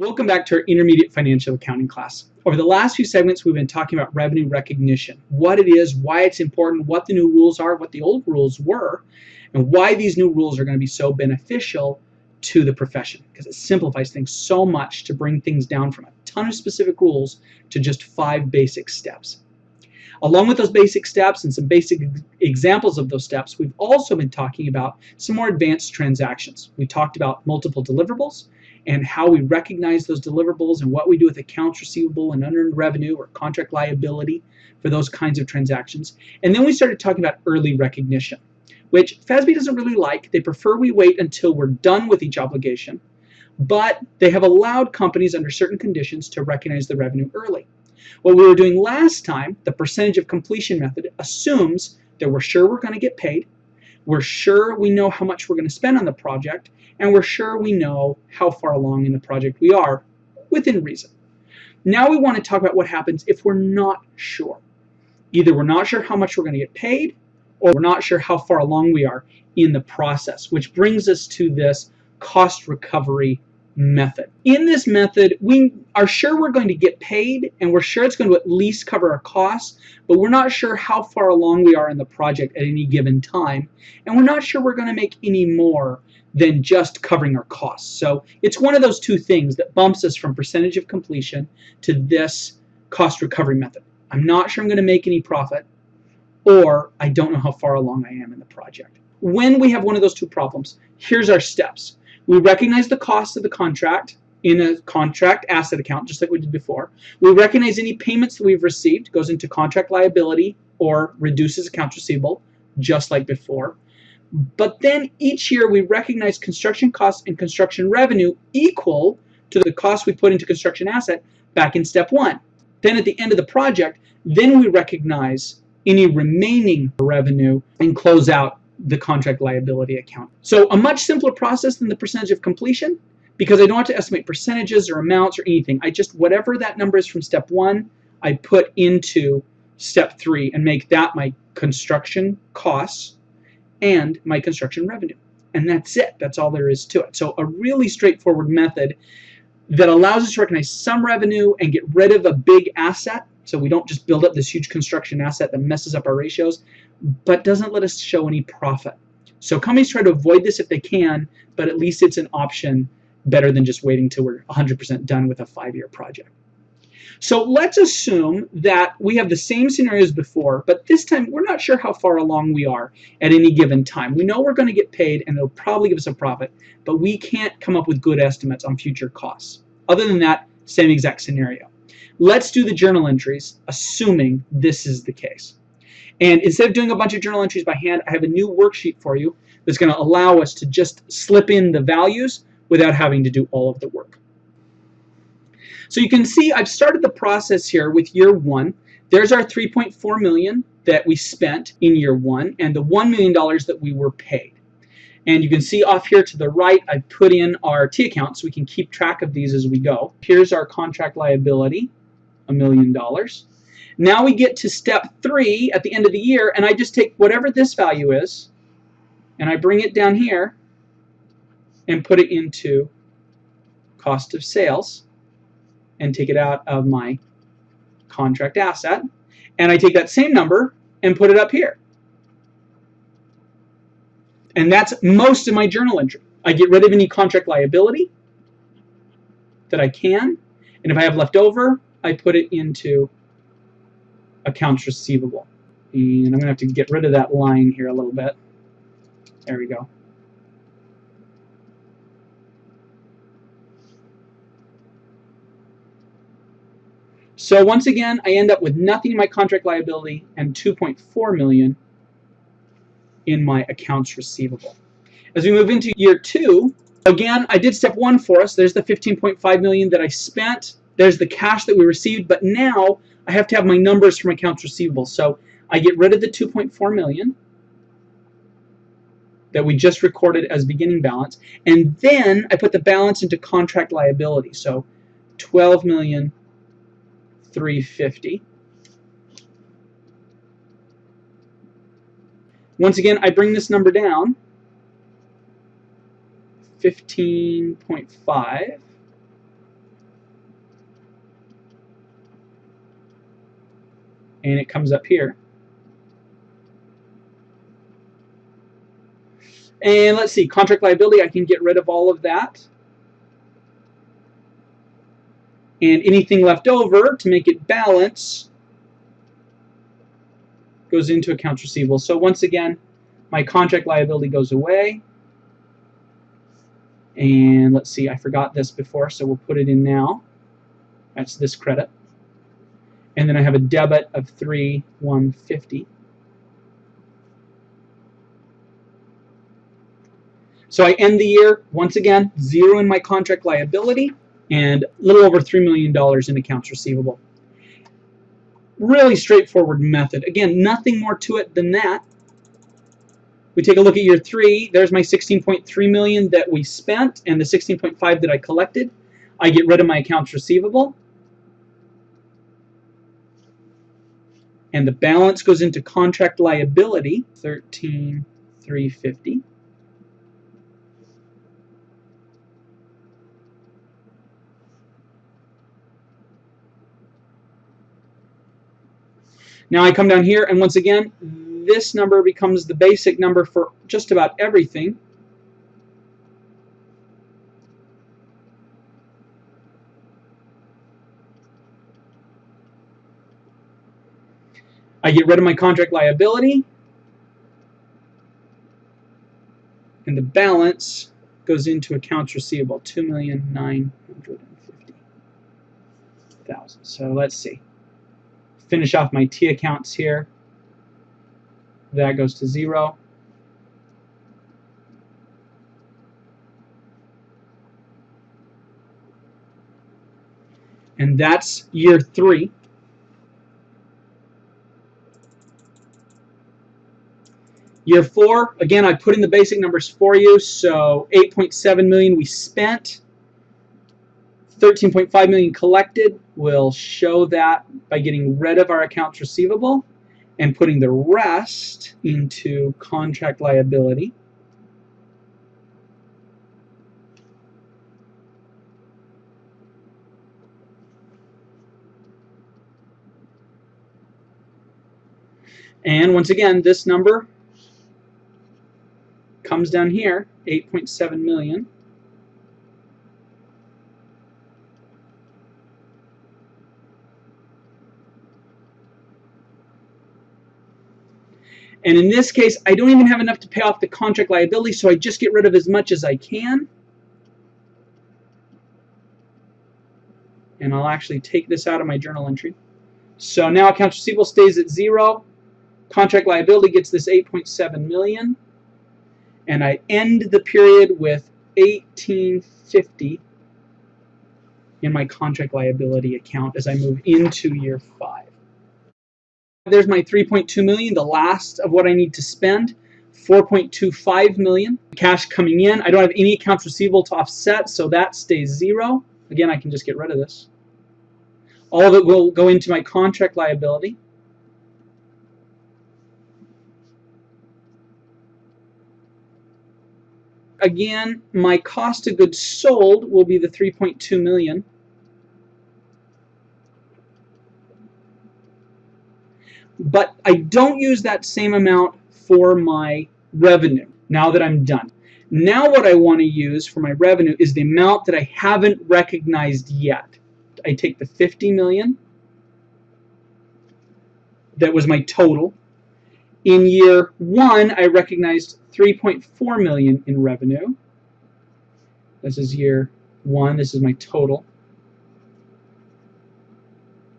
Welcome back to our intermediate financial accounting class. Over the last few segments, we've been talking about revenue recognition, what it is, why it's important, what the new rules are, what the old rules were, and why these new rules are going to be so beneficial to the profession, because it simplifies things so much to bring things down from a ton of specific rules to just 5 basic steps. Along with those basic steps and some basic examples of those steps, we've also been talking about some more advanced transactions. We talked about multiple deliverables and how we recognize those deliverables and what we do with accounts receivable and unearned revenue or contract liability for those kinds of transactions. And then we started talking about early recognition, which FASB doesn't really like. They prefer we wait until we're done with each obligation, but they have allowed companies under certain conditions to recognize the revenue early. What we were doing last time, the percentage of completion method, assumes that we're sure we're going to get paid, we're sure we know how much we're going to spend on the project, and we're sure we know how far along in the project we are, within reason. Now we want to talk about what happens if we're not sure. Either we're not sure how much we're going to get paid, or we're not sure how far along we are in the process, which brings us to this cost recovery method. In this method, we are sure we're going to get paid, and we're sure it's going to at least cover our costs, but we're not sure how far along we are in the project at any given time, and we're not sure we're going to make any more than just covering our costs. So it's one of those two things that bumps us from percentage of completion to this cost recovery method. I'm not sure I'm going to make any profit, or I don't know how far along I am in the project. When we have one of those two problems, here's our steps. We recognize the cost of the contract in a contract asset account, just like we did before. We recognize any payments that we've received, goes into contract liability or reduces accounts receivable, just like before. But then each year we recognize construction costs and construction revenue equal to the cost we put into construction asset back in step 1. Then at the end of the project, then we recognize any remaining revenue and close out the contract liability account. So a much simpler process than the percentage of completion, because I don't have to estimate percentages or amounts or anything. I just, whatever that number is from step 1, I put into step 3 and make that my construction costs and my construction revenue. And that's it. That's all there is to it. So a really straightforward method that allows us to recognize some revenue and get rid of a big asset, so we don't just build up this huge construction asset that messes up our ratios, but doesn't let us show any profit. So companies try to avoid this if they can, but at least it's an option better than just waiting till we're 100% done with a 5-year project. So let's assume that we have the same scenarios before, but this time we're not sure how far along we are at any given time. We know we're going to get paid and it'll probably give us a profit, but we can't come up with good estimates on future costs. Other than that, same exact scenario. Let's do the journal entries, assuming this is the case. And instead of doing a bunch of journal entries by hand, I have a new worksheet for you that's going to allow us to just slip in the values without having to do all of the work. So you can see I've started the process here with year 1. There's our $3.4 million that we spent in year 1 and the $1 million that we were paid. And you can see off here to the right, I put in our T account so we can keep track of these as we go. Here's our contract liability, $1 million. Now we get to step 3 at the end of the year, and I just take whatever this value is, and I bring it down here and put it into cost of sales and take it out of my contract asset. And I take that same number and put it up here. And that's most of my journal entry. I get rid of any contract liability that I can, and if I have left over, I put it into accounts receivable. And I'm going to have to get rid of that line here a little bit. There we go. So once again, I end up with nothing in my contract liability and $2.4 million in my accounts receivable. As we move into year 2, again, I did step 1 for us. There's the $15.5 million that I spent. There's the cash that we received, but now I have to have my numbers from accounts receivable. So I get rid of the $2.4 million that we just recorded as beginning balance, and then I put the balance into contract liability. So $12,350,000. Once again, I bring this number down, 15.5, and it comes up here. And let's see, contract liability, I can get rid of all of that. And anything left over to make it balance goes into accounts receivable. So once again, my contract liability goes away. And let's see, I forgot this before, so we'll put it in now. That's this credit. And then I have a debit of $3,150. So I end the year, once again, zero in my contract liability and a little over $3 million in accounts receivable. Really straightforward method. Again, nothing more to it than that. We take a look at year 3. There's my $16.3 million that we spent and the $16.5 that I collected. I get rid of my accounts receivable. And the balance goes into contract liability, $13,350. Now I come down here, and once again, this number becomes the basic number for just about everything. I get rid of my contract liability, and the balance goes into accounts receivable, $2,950,000. So let's see. Finish off my T accounts here. That goes to 0. And that's year 3. Year 4, again, I put in the basic numbers for you. So $8.7 million we spent, $13.5 million collected. We'll show that by getting rid of our accounts receivable and putting the rest into contract liability. And once again, this number comes down here, $8.7 million. And in this case, I don't even have enough to pay off the contract liability, so I just get rid of as much as I can. And I'll actually take this out of my journal entry. So now accounts receivable stays at 0. Contract liability gets this $8.7 million. And I end the period with $1,850 in my contract liability account as I move into year 5. There's my $3.2 million, the last of what I need to spend. $4.25 million cash coming in. I don't have any accounts receivable to offset, so that stays 0. Again, I can just get rid of this. All of it will go into my contract liability. Again, my cost of goods sold will be the $3.2 million. But I don't use that same amount for my revenue now that I'm done. Now what I want to use for my revenue is the amount that I haven't recognized yet. I take the $50 million. That was my total. In year 1, I recognized $3.4 million in revenue. This is year 1. This is my total.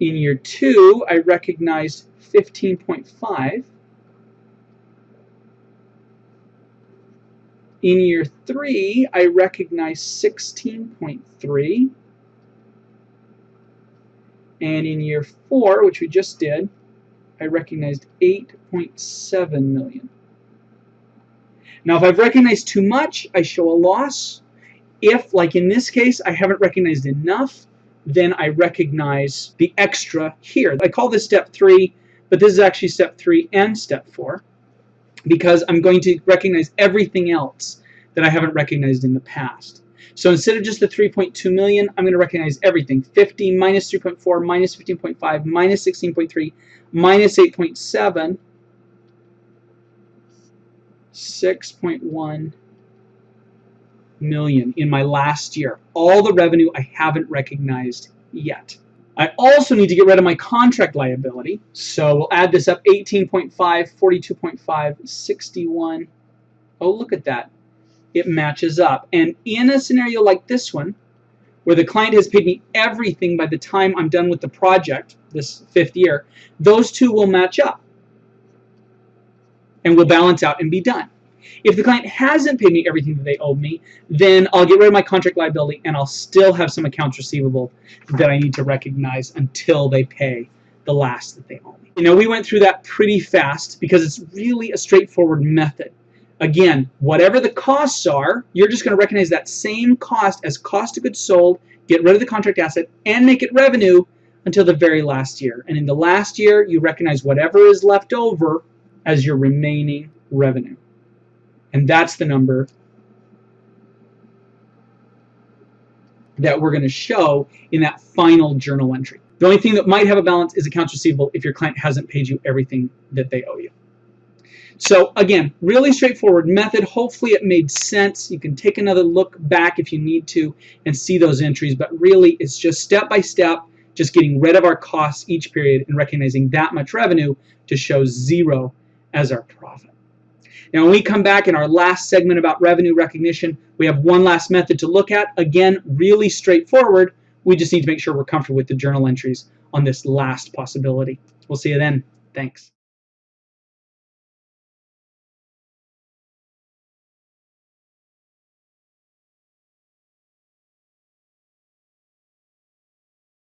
In year 2, I recognized 15.5. In year 3, I recognized 16.3. And in year 4, which we just did, I recognized 8.7 million. Now, if I've recognized too much, I show a loss. If, like in this case, I haven't recognized enough, then I recognize the extra here. I call this step 3, but this is actually step 3 and step 4, because I'm going to recognize everything else that I haven't recognized in the past. So instead of just the 3.2 million, I'm going to recognize everything. 50 minus 3.4 minus 15.5 minus 16.3 minus 8.7, 6.1 million in my last year. All the revenue I haven't recognized yet. I also need to get rid of my contract liability. So we'll add this up: 18.5, 42.5, 61. Oh, look at that. It matches up. And in a scenario like this one, where the client has paid me everything by the time I'm done with the project, this 5th year, those two will match up and will balance out and be done. If the client hasn't paid me everything that they owe me, then I'll get rid of my contract liability and I'll still have some accounts receivable that I need to recognize until they pay the last that they owe me. You know, we went through that pretty fast because it's really a straightforward method. Again, whatever the costs are, you're just going to recognize that same cost as cost of goods sold, get rid of the contract asset, and make it revenue until the very last year. And in the last year, you recognize whatever is left over as your remaining revenue. And that's the number that we're going to show in that final journal entry. The only thing that might have a balance is accounts receivable if your client hasn't paid you everything that they owe you. So again, really straightforward method. Hopefully it made sense. You can take another look back if you need to and see those entries, but really it's just step by step, just getting rid of our costs each period and recognizing that much revenue to show 0 as our profit. Now, when we come back in our last segment about revenue recognition, we have one last method to look at. Again, really straightforward. We just need to make sure we're comfortable with the journal entries on this last possibility. We'll see you then. Thanks.